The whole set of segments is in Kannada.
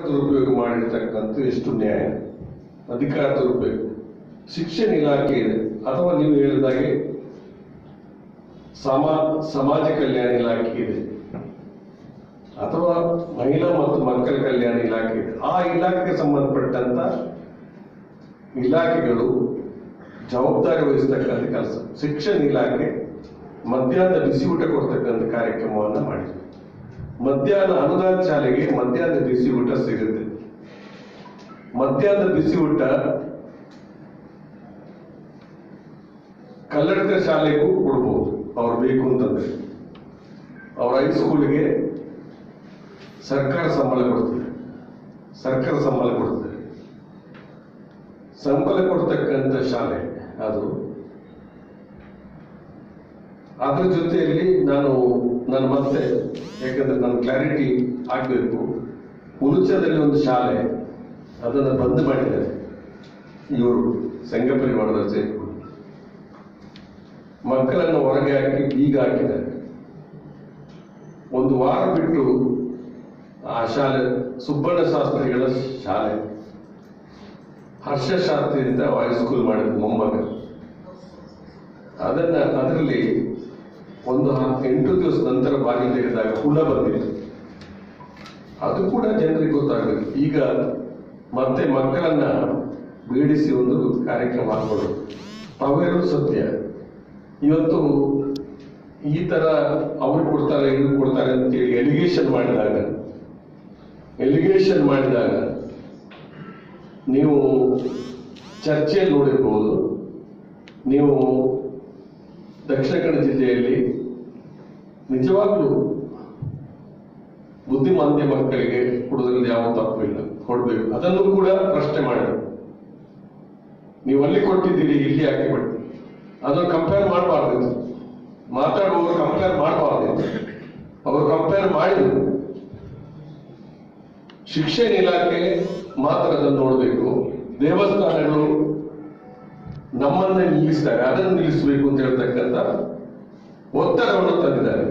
ದುರುಪಯೋಗ ಮಾಡಿರ್ತಕ್ಕಂಥ ಎಷ್ಟು ನ್ಯಾಯ, ಅಧಿಕಾರ ದುರುಪಯೋಗ. ಶಿಕ್ಷಣ ಇಲಾಖೆ ಇದೆ ಅಥವಾ ನೀವು ಹೇಳಿದಾಗೆ ಸಮಾಜ ಕಲ್ಯಾಣ ಇಲಾಖೆ ಇದೆ ಅಥವಾ ಮಹಿಳಾ ಮತ್ತು ಮಕ್ಕಳ ಕಲ್ಯಾಣ ಇಲಾಖೆ ಇದೆ. ಆ ಇಲಾಖೆಗೆ ಸಂಬಂಧಪಟ್ಟಂತ ಇಲಾಖೆಗಳು ಜವಾಬ್ದಾರಿ ವಹಿಸ್ತಕ್ಕಂಥ ಕೆಲಸ. ಶಿಕ್ಷಣ ಇಲಾಖೆ ಮಧ್ಯಾಹ್ನದ ಬಿಸಿ ಊಟ ಕೊಡ್ತಕ್ಕಂಥ ಕಾರ್ಯಕ್ರಮವನ್ನು ಮಾಡಿದೆ. ಮಧ್ಯಾಹ್ನ ಅನುದಾನ ಶಾಲೆಗೆ ಮಧ್ಯಾಹ್ನದ ಬಿಸಿ ಊಟ ಸಿಗುತ್ತೆ. ಮಧ್ಯಾಹ್ನದ ಬಿಸಿ ಊಟ ಕನ್ನಡ ಶಾಲೆಗೂ ಕೊಡ್ಬೋದು ಅವ್ರು ಬೇಕು ಅಂತಂದ್ರೆ. ಅವ್ರ ಹೈಸ್ಕೂಲ್ಗೆ ಸರ್ಕಾರ ಸಂಬಳ ಕೊಡ್ತದೆ, ಸಂಬಳ ಕೊಡ್ತಕ್ಕಂಥ ಶಾಲೆ ಅದು. ಅದ್ರ ಜೊತೆಯಲ್ಲಿ ನಾನು ಮತ್ತೆ ಯಾಕಂದ್ರೆ ನಾನು ಕ್ಲಾರಿಟಿ ಆಗ್ಬೇಕು, ಹುಣಚದಲ್ಲಿ ಒಂದು ಶಾಲೆ ಅದನ್ನು ಬಂದ್ ಮಾಡಿದ್ದಾರೆ ಇವರು ಸಂಘ ಪರಿವಾರದ ಸೇರಿಕೊಂಡು. ಮಕ್ಕಳನ್ನು ಹೊರಗೆ ಹಾಕಿ ಬೀಗ ಹಾಕಿದ್ದಾರೆ. ಒಂದು ವಾರ ಬಿಟ್ಟು ಆ ಶಾಲೆ ಸುಬ್ಬಣ್ಣ ಶಾಸ್ತ್ರಿಗಳ ಶಾಲೆ, ಹರ್ಷಶಾಸ್ತ್ರಿಯಿಂದ ಹೈಸ್ಕೂಲ್ ಮಾಡಿದ ಮೊಮ್ಮಗ. ಅದರಲ್ಲಿ ಒಂದು 8 ದಿವಸ ನಂತರ ಬಾಗಿಲು ತೆಗೆದಾಗ ಹುಳ ಬಂದಿತ್ತು. ಅದು ಕೂಡ ಜನರಿಗೆ ಗೊತ್ತಾಗಬೇಕು. ಈಗ ಮತ್ತೆ ಮಕ್ಕಳನ್ನ ಬೇಡಿಸಿ ಒಂದು ಕಾರ್ಯಕ್ರಮ ಹಾಕೋದು ತಾವೆಲ್ಲರೂ ಸತ್ಯ. ಇವತ್ತು ಈ ತರ ಅವ್ರು ಕೊಡ್ತಾರೆ ಇವ್ರು ಕೊಡ್ತಾರೆ ಅಂತೇಳಿ ಎಲಿಗೇಷನ್ ಮಾಡಿದಾಗ ನೀವು ಚರ್ಚೆಯಲ್ಲಿ ನೋಡಿರ್ಬೋದು. ನೀವು ದಕ್ಷಿಣ ಕನ್ನಡ ಜಿಲ್ಲೆಯಲ್ಲಿ ನಿಜವಾಗ್ಲೂ ಬುದ್ಧಿಮಾಂದ್ಯ ಮಕ್ಕಳಿಗೆ ಕೊಡೋದ್ರಲ್ಲಿ ಯಾವ ತಪ್ಪಿಲ್ಲ, ಕೊಡ್ಬೇಕು. ಅದನ್ನು ಕೂಡ ಪ್ರಶ್ನೆ ಮಾಡಿದ್ರು. ನೀವು ಅಲ್ಲಿ ಕೊಟ್ಟಿದ್ದೀರಿ, ಇಲ್ಲಿ ಯಾಕೆ ಕೊಟ್ಟು ಅದನ್ನು ಕಂಪೇರ್ ಮಾಡಬಾರ್ದು. ಮಾತಾಡುವವರು ಕಂಪೇರ್ ಮಾಡಬಾರ್ದು. ಅವರು ಕಂಪೇರ್ ಮಾಡಿದ್ರು. ಶಿಕ್ಷಣ ಇಲಾಖೆ ಮಾತ್ರ ಅದನ್ನು ನೋಡಬೇಕು. ದೇವಸ್ಥಾನಗಳು ನಮ್ಮನ್ನ ನಿಲ್ಲಿಸ್ತಾರೆ, ಅದನ್ನು ನಿಲ್ಲಿಸಬೇಕು ಅಂತ ಹೇಳ್ತಕ್ಕಂಥ ಒತ್ತಡವನ್ನು ತಂದಿದ್ದಾರೆ.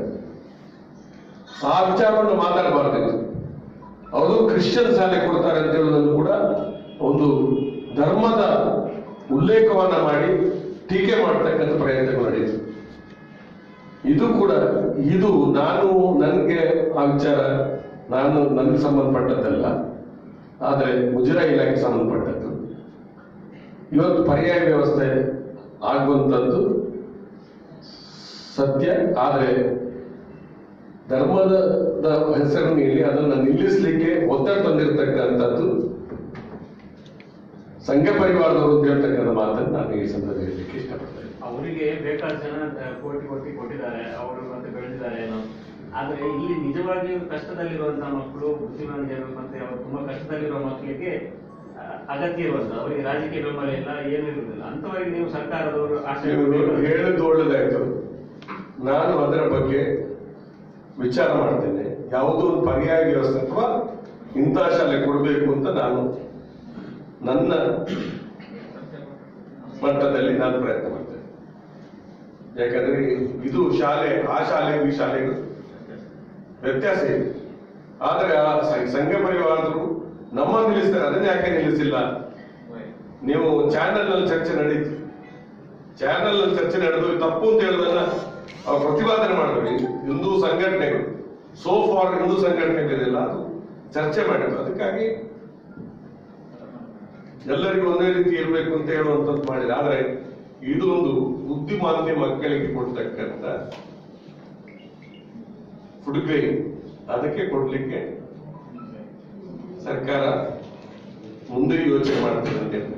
ಆ ವಿಚಾರವನ್ನು ಮಾತಾಡಬಾರ್ದು. ಅವರು ಕ್ರಿಶ್ಚಿಯನ್ ಶಾಲೆ ಕೊಡ್ತಾರೆ ಅಂತ ಹೇಳೋದನ್ನು ಕೂಡ ಒಂದು ಧರ್ಮದ ಉಲ್ಲೇಖವನ್ನ ಮಾಡಿ ಟೀಕೆ ಮಾಡತಕ್ಕಂಥ ಪ್ರಯತ್ನಗಳು ನಡೆಯಿತು. ಇದು ನನಗೆ ಆ ವಿಚಾರ ನನಗೆ ಸಂಬಂಧಪಟ್ಟದ್ದಲ್ಲ, ಆದರೆ ಮುಜರಾಯಿ ಇಲಾಖೆ ಸಂಬಂಧಪಟ್ಟದ್ದು. ಇವತ್ತು ಪರ್ಯಾಯ ವ್ಯವಸ್ಥೆ ಆಗುವಂಥದ್ದು ಸತ್ಯ, ಆದರೆ ಧರ್ಮದ ಹೆಸರಿನಲ್ಲಿ ಅದನ್ನು ನಿಲ್ಲಿಸಲಿಕ್ಕೆ ಒತ್ತಡ ತಂದಿರತಕ್ಕಂಥದ್ದು ಸಂಘ ಪರಿವಾರದವರು ಅಂತ ಹೇಳ್ತಕ್ಕಂಥ ಮಾತನ್ನು ನಾನು ಈ ಸಂದರ್ಭದಲ್ಲಿ ಹೇಳಲಿಕ್ಕೆ ಇಷ್ಟಪಡ್ತೇನೆ. ಅವರಿಗೆ ಬೇಕಾದ ಜನ ಕೊಟ್ಟಿದ್ದಾರೆ, ಅವರು ಮತ್ತೆ ಬೆಳೆದಿದ್ದಾರೆ ಏನೋ. ಆದ್ರೆ ಇಲ್ಲಿ ನಿಜವಾಗಿಯೂ ಕಷ್ಟದಲ್ಲಿರುವಂತಹ ಮಕ್ಕಳು, ಬುದ್ಧಿಮಾಂದ್ಯರು ಮತ್ತೆ ಅವರು ತುಂಬಾ ಕಷ್ಟದಲ್ಲಿರುವ ಮಕ್ಕಳಿಗೆ ಅಗತ್ಯ ಇರುವಂತ, ಅವರಿಗೆ ರಾಜಕೀಯ ಬೆಂಬಲ ಇಲ್ಲ, ಏನೂ ಇರುವುದಿಲ್ಲ. ಅಂತವರಿಗೆ ನೀವು ಸರ್ಕಾರದವರು ಹೇಳಿದ್ದು ಒಳ್ಳೆದಾಯ್ತು. ನಾನು ಅದರ ಬಗ್ಗೆ ವಿಚಾರ ಮಾಡ್ತೇನೆ. ಯಾವುದೋ ಒಂದು ಪರ್ಯಾಯ ವ್ಯವಸ್ಥೆ ಅಥವಾ ಇಂತಹ ಶಾಲೆ ಕೊಡಬೇಕು ಅಂತ ನಾನು ನನ್ನ ಮಟ್ಟದಲ್ಲಿ ನಾನು ಪ್ರಯತ್ನ ಮಾಡ್ತೇನೆ. ಯಾಕಂದ್ರೆ ಇದು ಶಾಲೆ, ಆ ಶಾಲೆಗೂ ಈ ಶಾಲೆಗೂ ವ್ಯತ್ಯಾಸ ಇದೆ. ಆದ್ರೆ ಆ ಸಂಘ ಪರಿವಾರರು ನಮ್ಮ ನಿಲ್ಲಿಸ್ತಾರೆ, ಅದನ್ನ ಯಾಕೆ ನಿಲ್ಲಿಸಿಲ್ಲ? ನೀವು ಚಾನೆಲ್ ನಲ್ಲಿ ಚರ್ಚೆ ನಡೀತು, ನಡೆದು ತಪ್ಪು ಅಂತ ಹೇಳೋದನ್ನ ಅವ್ರು ಪ್ರತಿಪಾದನೆ ಮಾಡಬೇಡಿ. ಹಿಂದೂ ಸಂಘಟನೆಗಳು ಹಿಂದೂ ಸಂಘಟನೆಗಳಿಲ್ಲ, ಅದು ಚರ್ಚೆ ಮಾಡಿದ್ರು. ಅದಕ್ಕಾಗಿ ಎಲ್ಲರಿಗೂ ಒಂದೇ ರೀತಿ ಇರಬೇಕು ಅಂತ ಹೇಳುವಂಥದ್ದು ಮಾಡಿದೆ. ಆದ್ರೆ ಇದು ಒಂದು ಬುದ್ಧಿಮಾಂದ್ಯ ಮಕ್ಕಳಿಗೆ ಕೊಡ್ತಕ್ಕಂಥ ಉಡುಗೊರೆ, ಅದಕ್ಕೆ ಕೊಡ್ಲಿಕ್ಕೆ ಸರ್ಕಾರ ಮುಂದೆ ಯೋಚನೆ ಮಾಡ್ತದೆ ಅಂತ